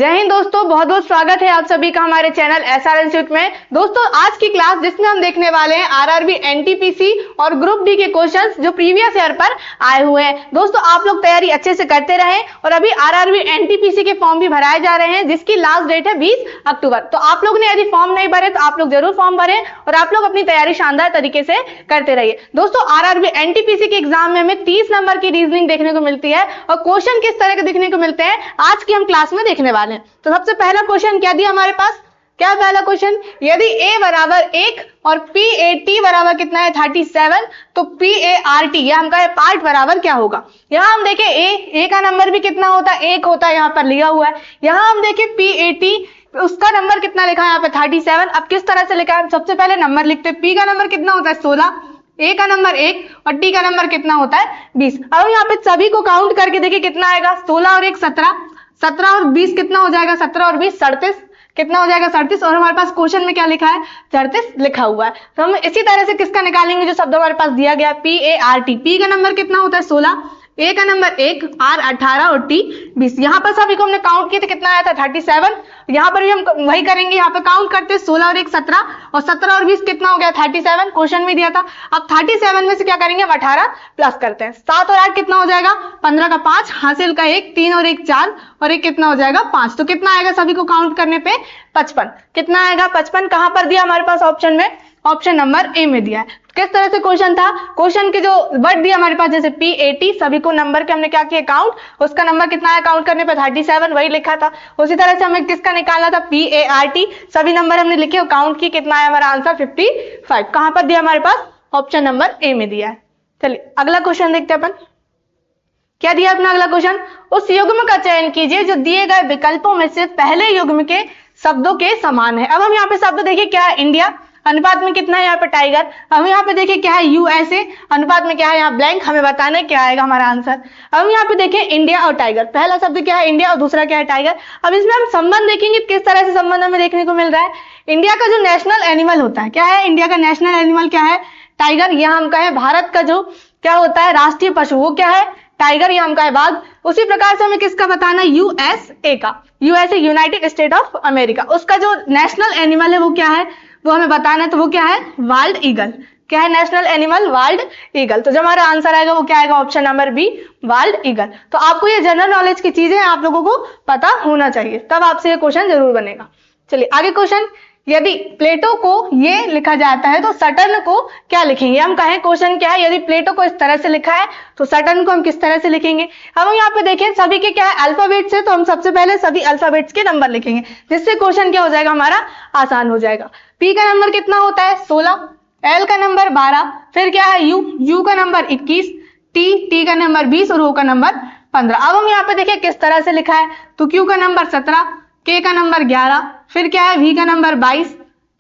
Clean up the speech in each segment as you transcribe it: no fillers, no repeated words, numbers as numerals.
जय हिंद दोस्तों, बहुत बहुत स्वागत है आप सभी का हमारे चैनल एसआर इंस्टीट्यूट में। दोस्तों आज की क्लास जिसमें हम देखने वाले हैं आरआरबी एनटीपीसी और ग्रुप डी के क्वेश्चंस जो प्रीवियस ईयर पर आए हुए हैं। दोस्तों आप लोग तैयारी अच्छे से करते रहें और अभी आरआरबी एनटीपीसी के फॉर्म भी भराए जा रहे हैं जिसकी लास्ट डेट है 20 अक्टूबर। तो आप लोग ने यदि फॉर्म नहीं भरे तो आप लोग जरूर फॉर्म भरें और आप लोग अपनी तैयारी शानदार तरीके से करते रहिए। दोस्तों आरआरबी एनटीपीसी के एग्जाम में हमें 30 नंबर की रीजनिंग देखने को मिलती है और क्वेश्चन किस तरह के देखने को मिलते हैं आज की हम क्लास में देखने वाले हैं। तो सबसे पहला क्वेश्चन क्या दिया हमारे पास, क्या पहला क्वेश्चन, यदि a बराबर 1 और PAT बराबर कितना है 37 तो PART या हम कहे पार्ट बराबर क्या होगा। यहां हम देखें a का नंबर भी कितना होता है 1 होता है, यहां पर लिखा हुआ है। यहां हम देखें PAT उसका नंबर कितना लिखा है यहाँ पे 37। अब किस तरह से लिखा है, सबसे पहले नंबर लिखते हैं। P का नंबर कितना होता है 16, A का नंबर 1 और T का नंबर कितना होता है 20। अब यहाँ पे सभी को काउंट करके देखिए कितना आएगा, 16 और 1 17, 17 और 20 कितना हो जाएगा, 17 और 20 37, कितना हो जाएगा 37। और हमारे पास क्वेश्चन में क्या लिखा है 37 लिखा हुआ है। तो हम इसी तरह से किसका निकालेंगे जो शब्द हमारे पास दिया गया PART। P का नंबर कितना होता है 16, A का नंबर 1, R 18 और T 20। यहाँ पर सभी को हमने काउंट किया तो कितना आया था 37। यहाँ पर भी हम वही करेंगे, यहाँ पे काउंट करते हैं 16 और 1 17 और 17 और 20 कितना हो गया 37, क्वेश्चन में दिया था। अब 37 में से क्या करेंगे हम 18 प्लस करते हैं, 7 और 8 कितना हो जाएगा 15 का 5, हासिल का 1, 3 और 1 4 और 1 कितना हो जाएगा 5। तो कितना आएगा सभी को काउंट करने पे 55, कितना आएगा 55। कहां पर दिया हमारे पास ऑप्शन में, ऑप्शन नंबर ए में दिया है। किस तरह से क्वेश्चन था, क्वेश्चन के जो वर्ड दिया हमारे पास जैसे PAT सभी को नंबर के हमने क्या किया काउंट, उसका नंबर कितना है काउंट करने पे 37 वही लिखा था। उसी तरह से हमें किसका निकालना था PART, सभी नंबर हमने लिखे और काउंट किए, कितना है हमारा आंसर 55। कहां पर दिया हमारे पास, ऑप्शन नंबर ए में दिया है। चलिए अगला क्वेश्चन देखते हैं अपन, क्या दिया अपना अगला क्वेश्चन, उस युग्म का चयन कीजिए जो दिए गए विकल्पों में से पहले युग्म के शब्दों के समान है। अब हम यहाँ पे शब्द देखिए क्या है इंडिया, अनुपात में कितना है यहाँ पे टाइगर। हम यहाँ पे देखें क्या है USA, अनुपात में क्या है यहाँ ब्लैंक, हमें बताना है क्या आएगा हमारा आंसर। अब हम यहाँ पे देखें इंडिया और टाइगर, पहला शब्द क्या है इंडिया और दूसरा क्या है टाइगर। अब इसमें हम संबंध देखेंगे किस तरह से संबंध हमें देखने को मिल रहा है। इंडिया का जो नेशनल एनिमल होता है क्या है, इंडिया का नेशनल एनिमल क्या है टाइगर, या हम कहें भारत का जो क्या होता है राष्ट्रीय पशु वो क्या है टाइगर, या हम कहें बाघ। उसी प्रकार से हमें किसका बताना है USA का, USA United state of America, उसका जो नेशनल एनिमल है वो क्या है वो हमें बताना है। तो वो क्या है वाइल्ड ईगल, क्या है नेशनल एनिमल वाइल्ड ईगल। तो जो हमारा आंसर आएगा वो क्या आएगा option number B wild eagle. तो आपको ये जनरल नॉलेज की चीजें आप लोगों को पता होना चाहिए, तब आपसे ये क्वेश्चन जरूर बनेगा। चलिए आगे क्वेश्चन, यदि प्लेटो को ये लिखा जाता है तो सटर्न को क्या लिखेंगे। हम कहें क्वेश्चन क्या है, यदि प्लेटो को इस तरह से लिखा है तो सटर्न को हम किस तरह से लिखेंगे। हम यहाँ पे देखें सभी के क्या है अल्फाबेट से, तो हम सबसे पहले सभी अल्फाबेट्स के नंबर लिखेंगे जिससे क्वेश्चन क्या हो जाएगा हमारा आसान हो जाएगा। P का नंबर कितना होता है 16, L का नंबर 12, फिर क्या है U का नंबर 21, T का नंबर 20 और O का नंबर 15। अब हम यहाँ पे देखिए किस तरह से लिखा है, तो Q का नंबर 17, K का नंबर 11, फिर क्या है V का नंबर 22,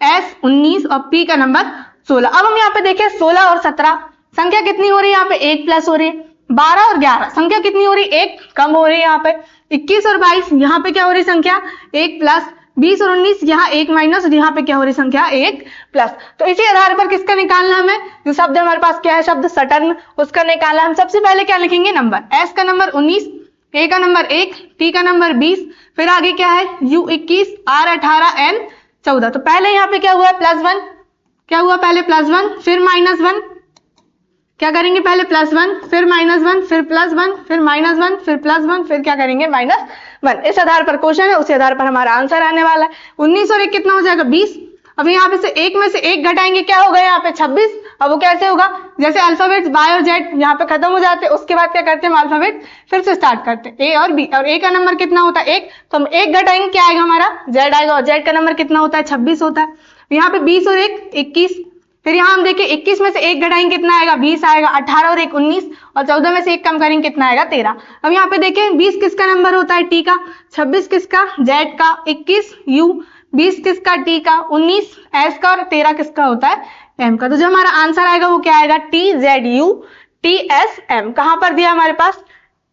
S 19 और P का नंबर 16। अब हम यहाँ पे देखिए 16 और 17 संख्या कितनी हो रही है यहाँ पे 1 प्लस हो रही है, 12 और 11 संख्या कितनी हो रही है 1 कम हो रही है यहाँ पे, 21 और 22 यहाँ पे क्या हो रही संख्या 1 प्लस, 20 और 19 यहाँ 1 माइनस और यहाँ पे क्या हो रही संख्या 1 प्लस। तो इसी आधार पर किसका निकालना हमें, जो शब्द हमारे पास क्या है शब्द सटर्न उसका निकालना। हम सबसे पहले क्या लिखेंगे नंबर, S का नंबर 19, A का नंबर 1, T का नंबर 20, फिर आगे क्या है U 21, R 18, N 14। तो पहले यहाँ पे क्या हुआ +1, क्या हुआ पहले +1 फिर -1, क्या करेंगे पहले +1 फिर -1 फिर +1 फिर -1 फिर +1 फिर क्या करेंगे -1। इस आधार पर क्वेश्चन है, उसी आधार पर हमारा आंसर आने वाला है। 19 और 1 कितना हो जाएगा 20। अब यहाँ पे से 1 में से 1 घटाएंगे क्या होगा यहाँ पे 26। अब वो कैसे होगा, जैसे अल्फाबेट्स Y और Z यहाँ पे खत्म हो जाते हैं उसके बाद क्या करते हैं हम अल्फाबेट फिर से स्टार्ट करते हैं A और B, और A का नंबर कितना होता है 1, तो हम 1 घटाएंगे क्या आएगा हमारा Z आएगा, और Z का नंबर कितना होता है 26 होता है। यहाँ पे 20 और 1 21, फिर यहाँ हम देखिए 21 में से 1 घटाएंगे कितना आएगा 20 आएगा, 18 और 1 19 और 14 में से 1 कम करेंगे कितना आएगा 13। अब यहाँ पे देखें 20 किसका नंबर होता है T का, 26 किसका Z का, 21 U, 20 किसका T का, 19 S का और 13 किसका होता है M का। तो जो हमारा आंसर आएगा वो क्या आएगा TZUTSM। कहां पर दिया हमारे पास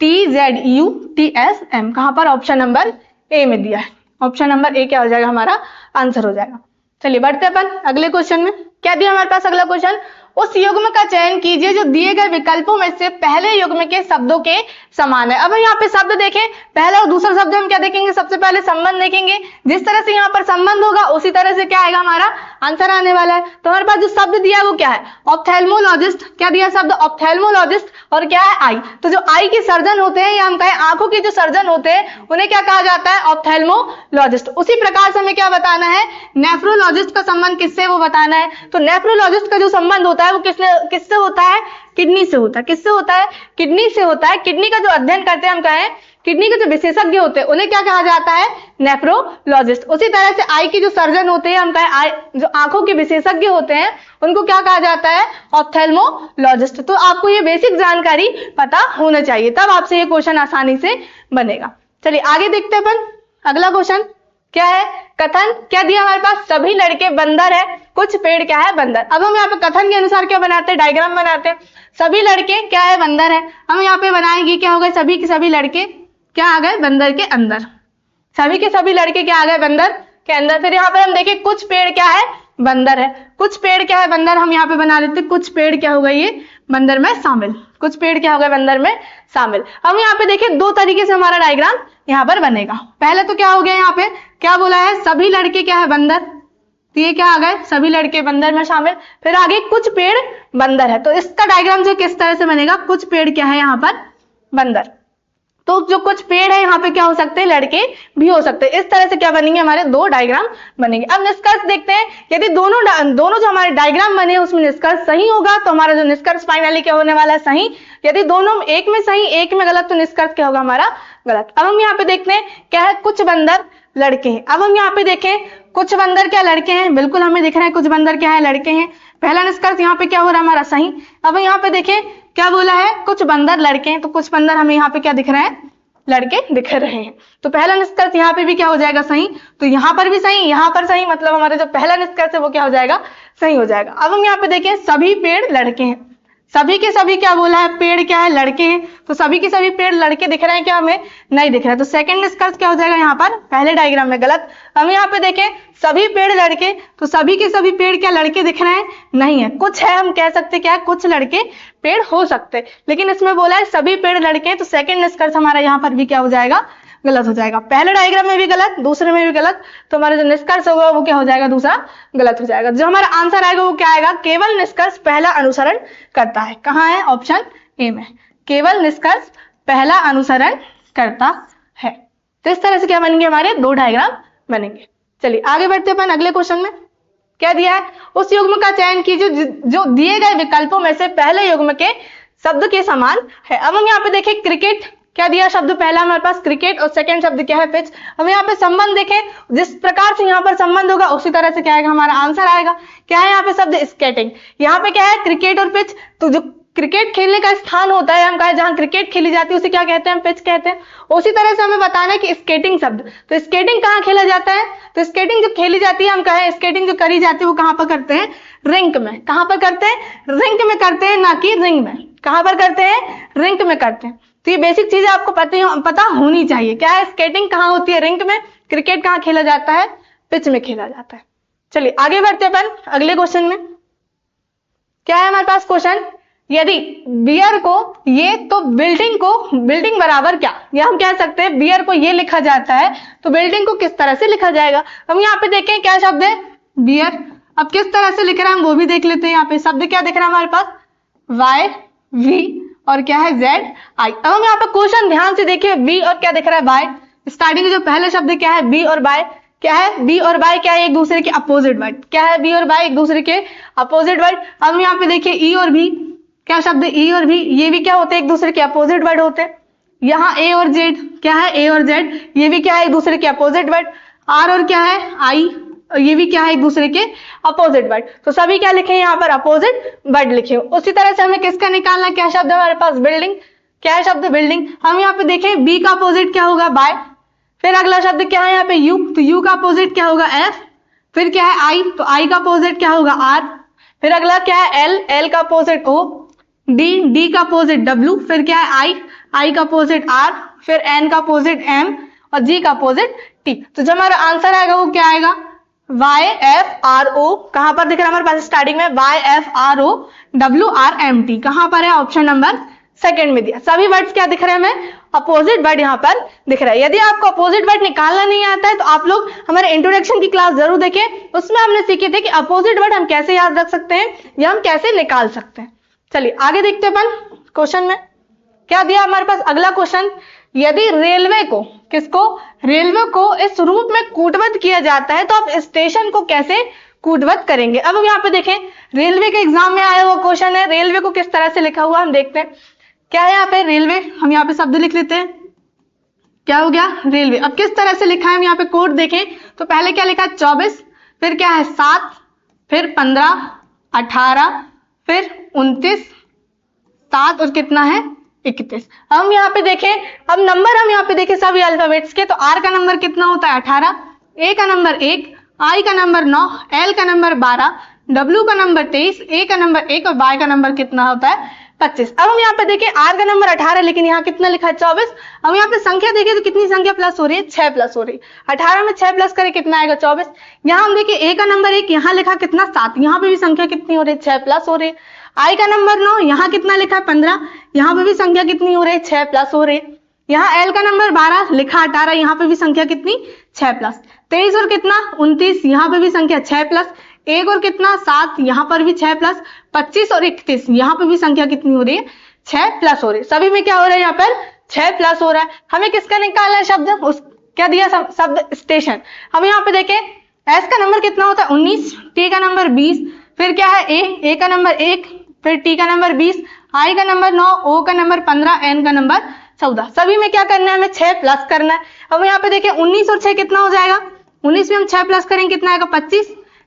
TZUTSM, कहां पर ऑप्शन नंबर ए में दिया है, ऑप्शन नंबर ए क्या हो जाएगा हमारा आंसर हो जाएगा। चलिए बढ़ते अपन अगले क्वेश्चन में, क्या दिया हमारे पास अगला क्वेश्चन, उस युग्म का चयन कीजिए जो दिए गए विकल्पों में से पहले युग्म के शब्दों के समान है। अब हम यहाँ पे शब्द देखें, पहला और दूसरा शब्द हम क्या देखेंगे, सबसे पहले संबंध देखेंगे। जिस तरह से यहाँ पर संबंध होगा उसी तरह से क्या आएगा, हमारा आंसर आने वाला है। तो हमारे पास जो शब्द दिया है वो क्या है, ऑप्थेल्मोलॉजिस्ट। क्या दिया शब्द, ऑप्थेल्मोलॉजिस्ट, और क्या है, आई। तो जो आई के सर्जन होते हैं या हम कहें आंखों के जो सर्जन होते हैं उन्हें क्या कहा जाता है, ऑप्थेल्मोलॉजिस्ट। उसी प्रकार से हमें क्या बताना है, नेफ्रोलॉजिस्ट का संबंध किससे है वो बताना है। तो नेफ्रोलॉजिस्ट का जो संबंध होता है वो किससे होता है, किडनी से होता है। किससे होता है, किडनी से होता है। किडनी का जो अध्ययन करते हैं हम कहें, किडनी के जो विशेषज्ञ होते हैं उन्हें क्या कहा जाता है, नेफ्रोलॉजिस्ट। उसी तरह से आई के जो सर्जन होते हैं हम कहें जो आंखों के विशेषज्ञ होते हैं उनको क्या कहा जाता है, ऑप्थेल्मोलॉजिस्ट। तो आपको ये बेसिक जानकारी पता होना चाहिए, तब आपसे ये क्वेश्चन आसानी से बनेगा। चलिए आगे देखते हैं अपन अगला क्वेश्चन क्या है, कथन। क्या दिया हमारे पास, सभी लड़के बंदर है, कुछ पेड़ क्या है, बंदर। अब हम यहाँ पे कथन के अनुसार क्या बनाते हैं, डायग्राम बनाते हैं। सभी लड़के क्या है, बंदर है। हम यहाँ पे बनाएंगे क्या होगा, सभी के सभी लड़के क्या आ गए, बंदर के अंदर। सभी के सभी लड़के क्या आ गए, बंदर के अंदर। फिर यहाँ पर हम देखें कुछ पेड़ क्या है, बंदर है। कुछ पेड़ क्या है, बंदर। हम यहाँ पे बना लेते हैं कुछ पेड़ क्या हो गए, ये बंदर में शामिल। कुछ पेड़ क्या हो गए, बंदर में शामिल। हम यहाँ पे देखें दो तरीके से हमारा डायग्राम यहाँ पर बनेगा। पहले तो क्या हो गया, यहाँ पे क्या बोला है, सभी लड़के क्या है, बंदर। तो ये क्या आ गए, सभी लड़के बंदर में शामिल। फिर आगे कुछ पेड़ बंदर है। तो इसका डायग्राम जो किस तरह से बनेगा, कुछ पेड़ क्या है यहाँ पर, बंदर। तो जो कुछ पेड़ है यहाँ पे क्या हो सकते हैं, लड़के भी हो सकते हैं। इस तरह से क्या बनेंगे, हमारे दो डायग्राम बनेंगे। अब निष्कर्ष देखते हैं, यदि दोनों जो हमारे डायग्राम बने हैं उसमें निष्कर्ष सही होगा तो हमारा जो निष्कर्ष फाइनली क्या होने वाला है, सही। यदि दोनों एक में सही एक में गलत तो निष्कर्ष क्या होगा, हमारा गलत। अब हम यहाँ पे देखते हैं क्या है, कुछ बंदर लड़के हैं। अब हम यहाँ पे देखें कुछ बंदर क्या लड़के हैं, बिल्कुल हमें दिख रहा है कुछ बंदर क्या है, लड़के हैं। पहला निष्कर्ष यहाँ पे क्या हो रहा है, हमारा सही। अब यहाँ पे देखें क्या बोला है, कुछ बंदर लड़के हैं। तो कुछ बंदर हमें यहाँ पे क्या दिख रहे हैं, लड़के दिख रहे हैं। तो पहला निष्कर्ष यहाँ पे भी क्या हो जाएगा, सही। तो यहाँ पर भी सही, यहाँ पर सही, मतलब हमारा जो पहला निष्कर्ष है वो क्या हो जाएगा, सही हो जाएगा। अब हम यहाँ पे देखें सभी पेड़ लड़के हैं। सभी के सभी क्या बोला है, पेड़ क्या है, लड़के हैं। तो सभी के सभी पेड़ लड़के दिख रहे हैं क्या, हमें नहीं दिख रहा है। तो सेकंड निष्कर्ष क्या हो जाएगा यहाँ पर, पहले डायग्राम में गलत। हम यहाँ पे देखें सभी पेड़ लड़के, तो सभी के सभी पेड़ क्या लड़के दिख रहे हैं, नहीं है। कुछ है, हम कह सकते क्या है, कुछ लड़के पेड़ हो सकते, लेकिन इसमें बोला है सभी पेड़ लड़के हैं। तो सेकंड निष्कर्ष हमारा यहाँ पर भी क्या हो जाएगा, गलत हो जाएगा। पहले डायग्राम में भी गलत, दूसरे में भी गलत। तो हमारा जो निष्कर्ष होगा वो क्या हो जाएगा, दूसरा गलत हो जाएगा। जो हमारा आंसर आएगा वो क्या आएगा, केवल निष्कर्ष पहला अनुसरण करता है। कहाँ है, ऑप्शन ए में, केवल निष्कर्ष पहला अनुसरण करता है। तो इस तरह से क्या बनेंगे, हमारे दो डायग्राम बनेंगे। चलिए आगे बढ़ते हैं अपन अगले क्वेश्चन में। क्या दिया है, उस युग्म का चयन कीजिए जो दिए गए विकल्पों में से पहले युग्म के शब्द के समान है। अब हम यहाँ पे देखें क्रिकेट, क्या दिया शब्द पहला हमारे पास क्रिकेट, और सेकंड शब्द क्या है, पिच। हम यहाँ पे संबंध देखें, जिस प्रकार से यहाँ पर संबंध होगा उसी तरह से क्या आएगा, हमारा आंसर आएगा। क्या है यहाँ पे शब्द, स्केटिंग। यहाँ पे क्या है, क्रिकेट और पिच। तो जो क्रिकेट खेलने का स्थान होता है, हम कहें जहां क्रिकेट खेली जाती है उसे क्या कहते हैं, हम पिच कहते हैं। उसी तरह से हमें बताना है कि स्केटिंग शब्द, तो स्केटिंग कहाँ खेला जाता है, तो स्केटिंग जो खेली जाती है, हम कहें स्केटिंग जो करी जाती है वो कहाँ पर करते हैं, रिंक में। कहाँ पर करते हैं, रिंक में करते हैं, ना कि रिंग में। कहाँ पर करते हैं, रिंक में करते हैं। तो ये बेसिक चीजें आपको पता होनी चाहिए। क्या है, स्केटिंग कहाँ होती है, रिंक में। क्रिकेट कहाँ खेला जाता है, पिच में खेला जाता है। चलिए आगे बढ़ते हैं अपन अगले क्वेश्चन में। क्या है हमारे पास क्वेश्चन, यदि बियर को ये तो बिल्डिंग बराबर क्या, या हम कह सकते हैं बियर को ये लिखा जाता है तो बिल्डिंग को किस तरह से लिखा जाएगा। हम यहाँ पे देखें क्या शब्द है, बियर। अब किस तरह से लिख रहा है हम वो भी देख लेते हैं। यहाँ पे शब्द क्या दिख रहा है हमारे पास, वाई वी और क्या है, जेड आई। अब हम यहाँ पे क्वेश्चन ध्यान से देखिए, बी और क्या दिख रहा है, बाय। स्टार्टिंग जो पहले शब्द क्या है, बी और बाय। क्या है, बी और बाय क्या है, एक दूसरे के अपोजिट वर्ड। क्या है, बी और बाय एक दूसरे के अपोजिट वर्ड। अब हम यहाँ पे देखिए ई और भी, क्या शब्द ई और भी, ये भी क्या होते हैं, एक दूसरे के अपोजिट वर्ड होते हैं। यहाँ ए और जेड, क्या है, ए और जेड, ये भी क्या है, एक दूसरे के अपोजिट वर्ड। आर और क्या है, आई, ये भी क्या है, एक दूसरे के अपोजिट वर्ड। तो सभी क्या लिखे यहाँ पर, अपोजिट वर्ड लिखे। उसी तरह से हमें किसका निकालना, क्या शब्द है हमारे पास, बिल्डिंग। क्या है शब्द, बिल्डिंग। हम यहाँ पे देखें बी का अपोजिट क्या होगा, बाय। फिर अगला शब्द क्या है यहाँ पे, यू। तो यू का अपोजिट क्या होगा, एफ। फिर क्या है, आई। तो आई का अपोजिट क्या होगा, आर। फिर अगला क्या है, एल। एल का अपोजिट ओ। डी। डी का अपोजिट डब्ल्यू। फिर क्या है, आई। आई का अपोजिट आर। फिर एन का अपोजिट एम और जी का अपोजिट टी। तो जो हमारा आंसर आएगा वो क्या आएगा, YFRO कहां पर दिख रहा है हमारे पास स्टार्टिंग में, YFRO WRMT कहां पर है, ऑप्शन नंबर सेकंड में दिया। सभी वर्ड्स क्या दिख रहे हैं हमें, अपोजिट वर्ड यहाँ पर दिख रहा है। यदि आपको अपोजिट वर्ड निकालना नहीं आता है तो आप लोग हमारे इंट्रोडक्शन की क्लास जरूर देखें, उसमें हमने सीखे थे कि अपोजिट वर्ड हम कैसे याद रख सकते हैं या हम कैसे निकाल सकते हैं। चलिए आगे देखते हैं अपन क्वेश्चन में क्या दिया हमारे पास। अगला क्वेश्चन, यदि रेलवे को, किसको, रेलवे को इस रूप में कूटबद्ध किया जाता है तो आप स्टेशन को कैसे कूटबद्ध करेंगे। अब हम यहाँ पे देखें, रेलवे के एग्जाम में आया हुआ क्वेश्चन है, रेलवे को किस तरह से लिखा हुआ हम देखते हैं। क्या है यहाँ पे रेलवे, हम यहाँ पे शब्द लिख लेते हैं, क्या हो गया रेलवे। अब किस तरह से लिखा है हम यहाँ पे कोड देखें तो पहले क्या लिखा है 24, फिर क्या है 7, फिर 15, 18, फिर 29, 7 और कितना है 31। अब हम यहाँ पे देखें, अब नंबर हम यहाँ पे देखें सभी अल्फाबेट्स के, तो आर का नंबर कितना होता है 18, ए का नंबर 1, आई का नंबर 9, एल का नंबर 12, डब्ल्यू का नंबर 23, ए का नंबर 1 और वाई का नंबर कितना होता है 25। अब हम यहाँ पे देखें आर का नंबर 18 लेकिन यहाँ कितना लिखा है 24। अब यहाँ पे संख्या देखें तो कितनी संख्या प्लस हो रही है, 6 प्लस हो रही है। 18 में 6 प्लस करें कितना आएगा 24। यहाँ हम देखें ए का नंबर 1, यहाँ लिखा कितना 7, यहाँ पे भी संख्या कितनी हो रही है 6 प्लस हो रही है। आई का नंबर 9, यहाँ कितना लिखा है 15, यहाँ पे भी संख्या कितनी हो रही है 6 प्लस हो रही है। यहाँ एल का नंबर 12 लिखा 18, यहाँ पे भी संख्या कितनी 6 प्लस। 23 और कितना 29, यहाँ पे भी संख्या 6 प्लस। 1 और कितना 7, यहाँ पर भी 6 प्लस। 25 और 31, यहाँ पे भी संख्या कितनी हो रही है 6 प्लस हो रही है। सभी में क्या हो रहा है यहाँ पर 6 प्लस हो रहा है। हमें किसका निकालना है शब्द, उस क्या दिया शब्द स्टेशन। हम यहाँ पे देखें एस का नंबर कितना होता है 19, टी का नंबर 20, फिर क्या है ए का नंबर 1, फिर टी का नंबर 20, आई का नंबर 9, ओ का नंबर 15, एन का नंबर 14। सभी में क्या करना है हमें 6 प्लस करना है। अब यहाँ पे देखें 19 और 6 कितना हो जाएगा, 19 में हम 6 प्लस करेंगे कितना आएगा 25,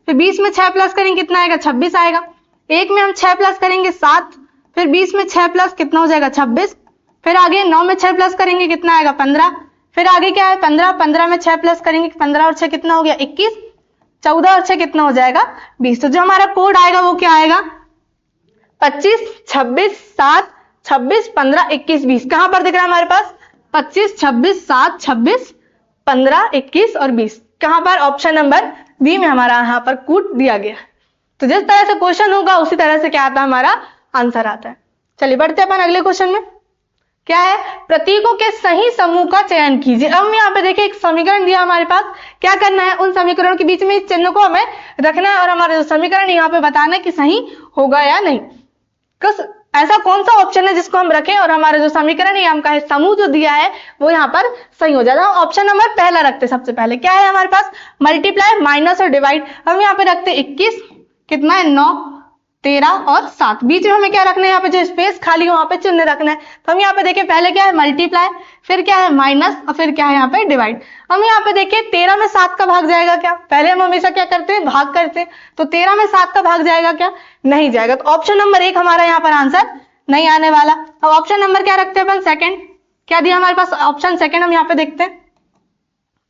फिर 20 में 6 प्लस करेंगे कितना आएगा 26 आएगा। 1 में हम 6 प्लस करेंगे 7, फिर 20 में 6 प्लस कितना हो जाएगा 26, फिर आगे 9 में 6 प्लस करेंगे कितना आएगा 15, फिर आगे क्या है 15, 15 में 6 प्लस करेंगे 15 और 6 कितना हो गया 21, 14 और 6 कितना हो जाएगा 20। तो जो हमारा कोड आएगा वो क्या आएगा 25, 26, 7, 26, 15, 21, 20। कहां पर दिख रहा है हमारे पास 25, 26, 7, 26, 15, 21 और 20। कहां पर ऑप्शन नंबर बी में हमारा यहाँ पर कूट दिया गया। तो जिस तरह से क्वेश्चन होगा उसी तरह से क्या आता है हमारा आंसर आता है। चलिए बढ़ते हैं अपन अगले क्वेश्चन में। क्या है, प्रतीकों के सही समूह का चयन कीजिए। अब हम यहाँ पे देखिए एक समीकरण दिया हमारे पास, क्या करना है उन समीकरणों के बीच में इस चिन्ह को हमें रखना है और हमारा जो समीकरण यहाँ पे बताना है कि सही होगा या नहीं। ऐसा कौन सा ऑप्शन है जिसको हम रखें और हमारा जो समीकरण है हम कहे समूह जो दिया है वो यहाँ पर सही हो जाता है। ऑप्शन नंबर पहला रखते सबसे पहले, क्या है हमारे पास मल्टीप्लाई, माइनस और डिवाइड। हम यहाँ पे रखते 21, कितना है 9, 13 और 7। बीच में हमें क्या रखना है, यहाँ पे जो स्पेस खाली हो वहां पे चिन्ह रखना है। तो हम यहाँ पे देखें पहले क्या है मल्टीप्लाई, फिर क्या है माइनस और फिर क्या है यहाँ पे डिवाइड। हम यहाँ पे देखें 13 में 7 का भाग जाएगा क्या, पहले हम हमेशा क्या करते हैं भाग करते हैं, तो 13 में 7 का भाग जाएगा क्या, नहीं जाएगा। तो ऑप्शन नंबर 1 हमारा यहाँ पर आंसर नहीं आने वाला। अब ऑप्शन नंबर क्या रखते हैं अपन सेकंड, क्या दिया हमारे पास ऑप्शन सेकंड, हम यहाँ पे देखते हैं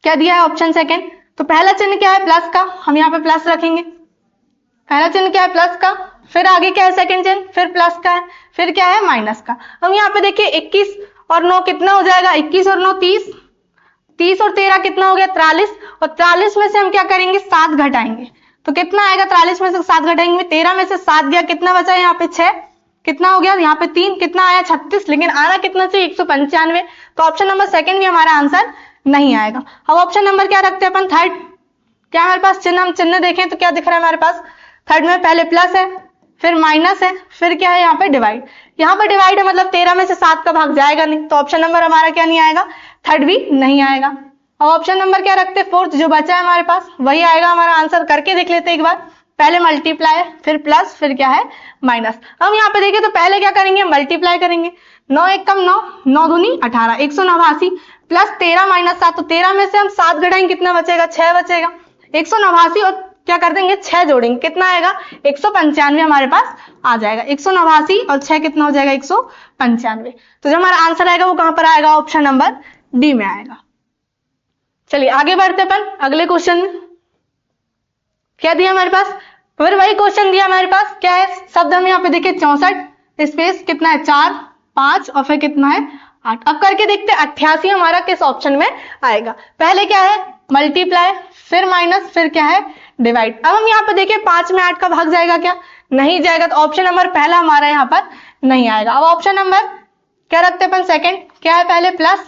क्या दिया है ऑप्शन सेकंड। तो पहला चिन्ह क्या है प्लस का, हम यहाँ पे प्लस रखेंगे। पहला चिन्ह क्या है प्लस का, फिर आगे क्या है सेकंड चिन्ह, फिर प्लस का है, फिर क्या है माइनस का। हम यहाँ पे देखिए 21 और 9 कितना हो जाएगा, 21 और 9 30, 30 और 13 कितना हो गया 43, और 43 में से हम क्या करेंगे 7 घटाएंगे तो कितना आएगा, 43 में से 7 घटाएंगे 13 में से 7 गया, कितना बचा है यहाँ पे 6, कितना हो गया यहाँ पे 3, कितना आया 36, लेकिन आना कितना चाहिए 195। तो ऑप्शन नंबर सेकंड भी हमारा आंसर नहीं आएगा। अब ऑप्शन नंबर क्या रखते हैं अपन थर्ड, क्या हमारे पास चिन्ह, हम चिन्ह देखें तो क्या दिख रहा है हमारे पास थर्ड में, पहले प्लस है, फिर माइनस है, फिर क्या है यहाँ पे डिवाइड। यहाँ पे डिवाइड है मतलब 13 में से 7 का भाग जाएगा नहीं, तो ऑप्शन नंबर हमारा क्या नहीं आएगा, थर्ड भी नहीं आएगा। अब ऑप्शन नंबर क्या रखते हैं फोर्थ, जो बचा है हमारे पास वही आएगा हमारा आंसर। करके देख लेते हैं एक बार, पहले मल्टीप्लाई, फिर प्लस, फिर क्या है माइनस। हम यहाँ पे देखें तो पहले क्या करेंगे मल्टीप्लाई करेंगे, 9 1 कम 9, 9 दूनी 18, 189 प्लस 13 माइनस 7, तो 13 में से हम 7 घटाएंगे कितना बचेगा 6 बचेगा, 189 और क्या कर देंगे 6 जोड़ेंगे कितना आएगा 195 हमारे पास आ जाएगा। 189 और 6 कितना हो जाएगा 195। तो जो हमारा आंसर आएगा वो कहां पर आएगा, ऑप्शन नंबर डी में आएगा। चलिए आगे बढ़ते अपन अगले क्वेश्चन में। क्या दिया हमारे पास, फिर वही क्वेश्चन दिया हमारे पास, क्या है शब्द हम यहाँ पे देखिए 64 स्पेस कितना है 4 5 और फिर कितना है 8। अब करके देखते हैं 88 हमारा किस ऑप्शन में आएगा। पहले क्या है मल्टीप्लाई, फिर माइनस, फिर क्या है डिवाइड। अब हम यहाँ पे देखिए 5 में 8 का भाग जाएगा क्या? नहीं जाएगा, तो ऑप्शन नंबर पहला हमारा यहाँ पर नहीं आएगा। अब ऑप्शन नंबर क्या रखते हैं अपन सेकंड, क्या है पहले प्लस,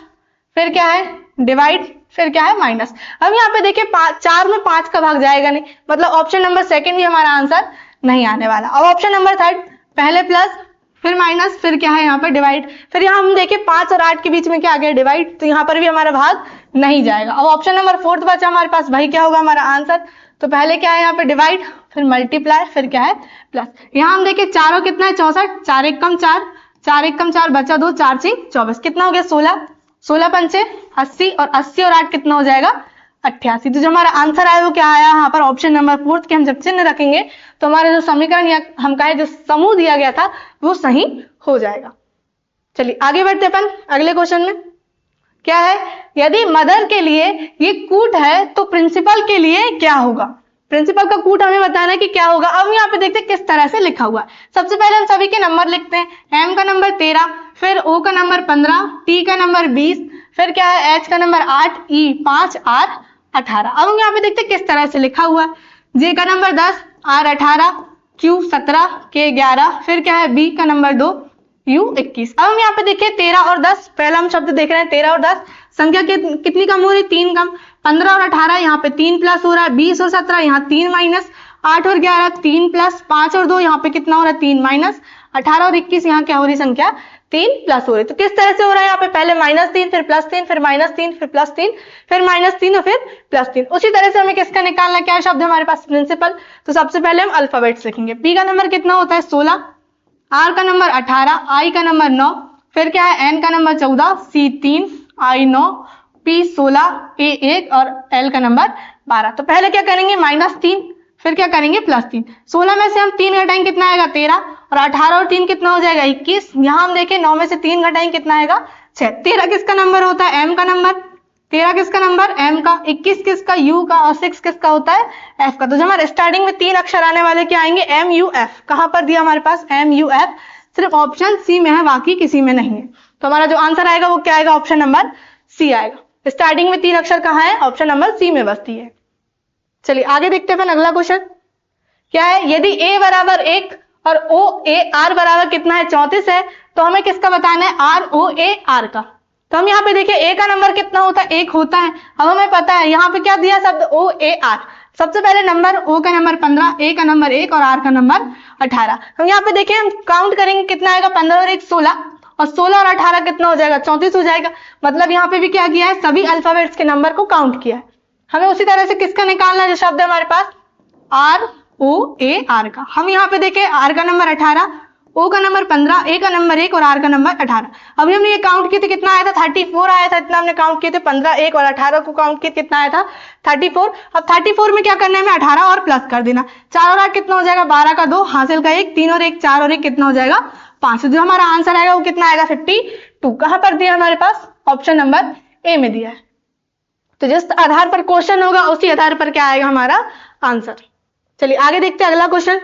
फिर क्या है डिवाइड, फिर क्या है माइनस। अब यहाँ पे देखिए 4 में 5 का भाग जाएगा नहीं, मतलब ऑप्शन नंबर सेकंड भी हमारा आंसर नहीं आने वाला। अब ऑप्शन नंबर थर्ड, पहले प्लस फिर माइनस फिर क्या है यहाँ पर डिवाइड, फिर यहाँ हम देखिए 5 और 8 के बीच में क्या आ गया डिवाइड, तो यहाँ पर भी हमारा भाग नहीं जाएगा। अब ऑप्शन नंबर फोर्थ बचा हमारे पास, भाई क्या होगा हमारा आंसर, तो पहले क्या है यहाँ पे डिवाइड, फिर मल्टीप्लाई, फिर क्या है प्लस। यहाँ हम देखिए चारों कितना है 64, 4 एक कम 4, 4 एक कम 4 बचा 2, 4 6 24, कितना हो गया 16, 16 पंचे 80 और 80 और 8 कितना हो जाएगा 88। तो जो हमारा आंसर आया वो क्या आया यहाँ पर ऑप्शन नंबर फोर्थ के हम जब चिन्ह रखेंगे तो हमारा जो समीकरण या हम कहे जो समूह दिया गया था वो सही हो जाएगा। चलिए आगे बढ़ते अपन अगले क्वेश्चन में। क्या है, यदि मदर के लिए ये कूट है तो प्रिंसिपल के लिए क्या होगा? प्रिंसिपल का कूट हमें बताना है कि क्या होगा। अब यहाँ पे देखते हैं किस तरह से लिखा हुआ है। सबसे पहले हम सभी के नंबर लिखते हैं। एम का नंबर 13, फिर ओ का नंबर 15, टी का नंबर 20, फिर क्या है एच का नंबर 8, ई 5, आर 18। अब हम यहाँ पे देखते हैं किस तरह से लिखा हुआ है। जे का नंबर 10, आर 18, क्यू 17, के 11, फिर क्या है बी का नंबर 2, यू 21। अब हम यहाँ पे देखिए 13 और 10, पहला हम शब्द देख रहे हैं 13 और 10, संख्या कितनी कम हो रही है 3 कम, 15 और 18 यहाँ पे 3 प्लस हो रहा है, 20 और 17 यहाँ 3 माइनस, 8 और 11 3 प्लस, 5 और 2 यहाँ पे कितना हो रहा है 3 माइनस, 18 और 21 यहाँ क्या हो रही संख्या 3 प्लस हो रही। तो किस तरह से हो रहा है यहाँ पे पहले -3 फिर +3 फिर -3 फिर +3 फिर -3 और फिर +3। उसी तरह से हमें किसका निकालना, क्या शब्द हमारे पास प्रिंसिपल। तो सबसे पहले हम अल्फाबेट्स लिखेंगे। पी का नंबर कितना होता है 16, आर का नंबर 18, आई का नंबर 9, फिर क्या है एन का नंबर 14, सी 3, आई 9, पी 16, ए 1 और एल का नंबर 12। तो पहले क्या करेंगे -3, फिर क्या करेंगे +3। 16 में से हम 3 घटाएंगे कितना आएगा 13, और 18 और 3 कितना हो जाएगा 21। यहाँ हम देखें 9 में से 3 घटाएंगे कितना आएगा 6। 13 किसका नंबर होता है एम का नंबर, 13 किसका नंबर एम का, 21 किसका यू का और 6 किसका होता है एफ का। तो जो हमारे स्टार्टिंग में 3 अक्षर आने वाले क्या आएंगे एम यू एफ। कहां पर दिया हमारे पास एम यू एफ, सिर्फ ऑप्शन सी में है बाकी किसी में नहीं है। तो हमारा जो आंसर आएगा वो क्या आएगा ऑप्शन नंबर सी आएगा। स्टार्टिंग में 3 अक्षर कहाँ है ऑप्शन नंबर सी में बसती है। चलिए आगे देखते हैं अगला क्वेश्चन। क्या है, यदि a बराबर 1 और o a r बराबर कितना है 34 है तो हमें किसका बताना है r o a r का। तो हम यहाँ पे देखिए a का नंबर कितना होता है 1 होता है। अब हमें पता है यहाँ पे क्या दिया शब्द o a r। सबसे पहले नंबर o का नंबर 15, a का नंबर 1 और r का नंबर 18। हम यहाँ पे देखिए हम काउंट करेंगे कितना आएगा 15 और 1 16, और 16 और 18 कितना हो जाएगा 34 हो जाएगा। मतलब यहाँ पे भी क्या किया है सभी अल्फाबेट्स के नंबर को काउंट किया है। हमें उसी तरह से किसका निकालना है जो शब्द है हमारे पास r o a r का। हम यहाँ पे देखें r का नंबर 18, o का नंबर 15, a का नंबर 1 और r का नंबर 18। अभी हमने ये काउंट किए थे कितना आया था 34 आया था, इतना हमने काउंट किए थे 15 1 और 18 को काउंट किए कितना आया था 34। अब 34 में क्या करना है हमें 18 और प्लस कर देना, 4 और 8 कितना हो जाएगा 12 का 2 हासिल का 1, 3 और 1 4 और 1 कितना हो जाएगा 5। जो हमारा आंसर आएगा वो कितना आएगा 52। कहां पर दिया हमारे पास ऑप्शन नंबर ए में दिया है। तो जिस आधार पर क्वेश्चन होगा उसी आधार पर क्या आएगा हमारा आंसर। चलिए आगे देखते हैं अगला क्वेश्चन।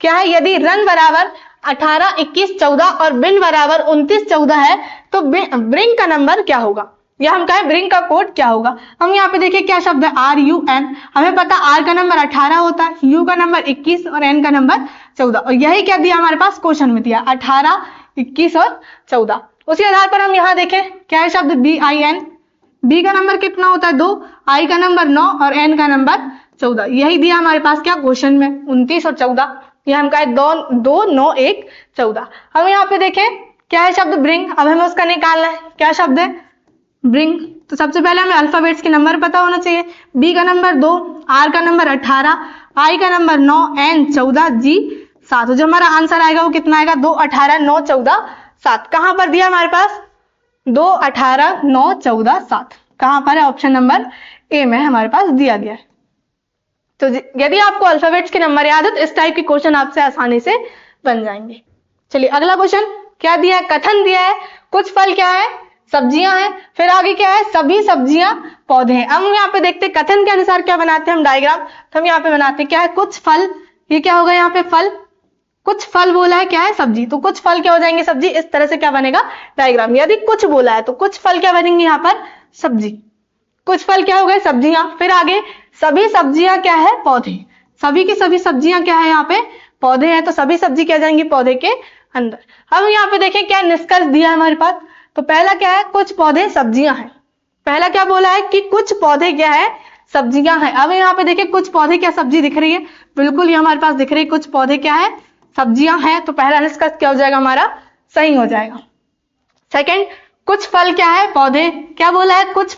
क्या है, यदि रन बराबर 18 21 14 और बिन बराबर 29 14 है तो ब्रिंग का नंबर क्या होगा, या हम कहें ब्रिंग का कोड क्या होगा। हम यहाँ पे देखिए क्या शब्द है आर यू एन। हमें पता आर का नंबर 18 होता है, यू का नंबर 21 और एन का नंबर 14, और यही क्या दिया हमारे पास क्वेश्चन में दिया 18 21 और 14। उसी आधार पर हम यहाँ देखें क्या है शब्द बी आई एन। बी का नंबर कितना होता है 2, आई का नंबर 9 और एन का नंबर 14। यही दिया हमारे पास क्या क्वेश्चन में 29 और 14। ये हम कहे 2 9 1 14। हम यहाँ पे देखें क्या है शब्द ब्रिंग। अब हमें उसका निकालना है, क्या शब्द है ब्रिंग। तो सबसे पहले हमें अल्फाबेट्स के नंबर पता होना चाहिए। बी का नंबर 2, आर का नंबर 18, आई का नंबर 9, एन 14, जी 7। जो हमारा आंसर आएगा वो कितना आएगा 2 18 9 14 7। कहां पर दिया हमारे पास 2 18 9 14 7। कहां पर है ऑप्शन नंबर ए में हमारे पास दिया गया है। तो यदि आपको अल्फाबेट्स के नंबर याद है तो इस टाइप के क्वेश्चन आपसे आसानी से बन जाएंगे। चलिए अगला क्वेश्चन क्या दिया है, कथन दिया है कुछ फल क्या है सब्जियां हैं, फिर आगे क्या है सभी सब्जियां पौधे हैं। अब हम यहाँ पे देखते हैं कथन के अनुसार क्या बनाते हैं हम डायग्राम। तो हम यहाँ पे बनाते हैं क्या है कुछ फल, ये क्या होगा यहाँ पे फल, कुछ फल बोला है क्या है सब्जी, तो कुछ फल क्या हो जाएंगे सब्जी। इस तरह से क्या बनेगा डायग्राम। यदि कुछ बोला है तो कुछ फल क्या बनेंगे यहाँ पर सब्जी, कुछ फल क्या हो गए सब्जियां, फिर आगे सभी सब्जियां क्या है पौधे। सभी की सभी सब्जियां क्या है, यहाँ पे पौधे हैं, तो सभी सब्जी क्या जाएंगी पौधे के अंदर। अब यहाँ पे देखें क्या निष्कर्ष दिया है हमारे पास। तो पहला क्या है, कुछ पौधे सब्जियां हैं। पहला क्या बोला है कि कुछ पौधे क्या है, सब्जियां हैं। अब यहाँ पे देखिए कुछ पौधे क्या सब्जी दिख रही है, बिल्कुल ये हमारे पास दिख रही है, कुछ पौधे क्या है, सब्जियां हैं। तो पहला निष्कर्ष क्या हो जाएगा हमारा, सही हो जाएगा। सेकंड, कुछ फल क्या है, पौधे। क्या बोला है, कुछ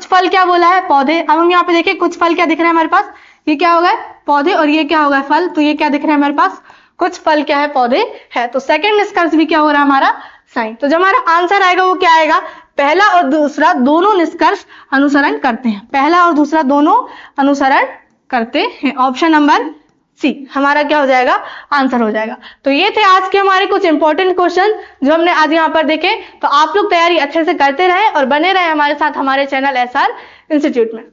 फल क्या बोला है, पौधे। अब हम यहाँ पे देखिए कुछ फल क्या दिख रहे हैं हमारे पास, ये क्या हो गए पौधे और ये क्या हो गया फल। तो ये क्या दिख रहे हैं हमारे पास, कुछ फल क्या है, पौधे है। तो सेकंड निष्कर्ष भी क्या हो रहा है हमारा, सही। तो जो हमारा आंसर आएगा वो क्या आएगा, पहला और दूसरा दोनों निष्कर्ष अनुसरण करते हैं। पहला और दूसरा दोनों अनुसरण करते हैं। ऑप्शन नंबर सी हमारा क्या हो जाएगा, आंसर हो जाएगा। तो ये थे आज के हमारे कुछ इंपॉर्टेंट क्वेश्चन जो हमने आज यहाँ पर देखे। तो आप लोग तैयारी अच्छे से करते रहे और बने रहे हमारे साथ हमारे चैनल एसआर इंस्टीट्यूट में।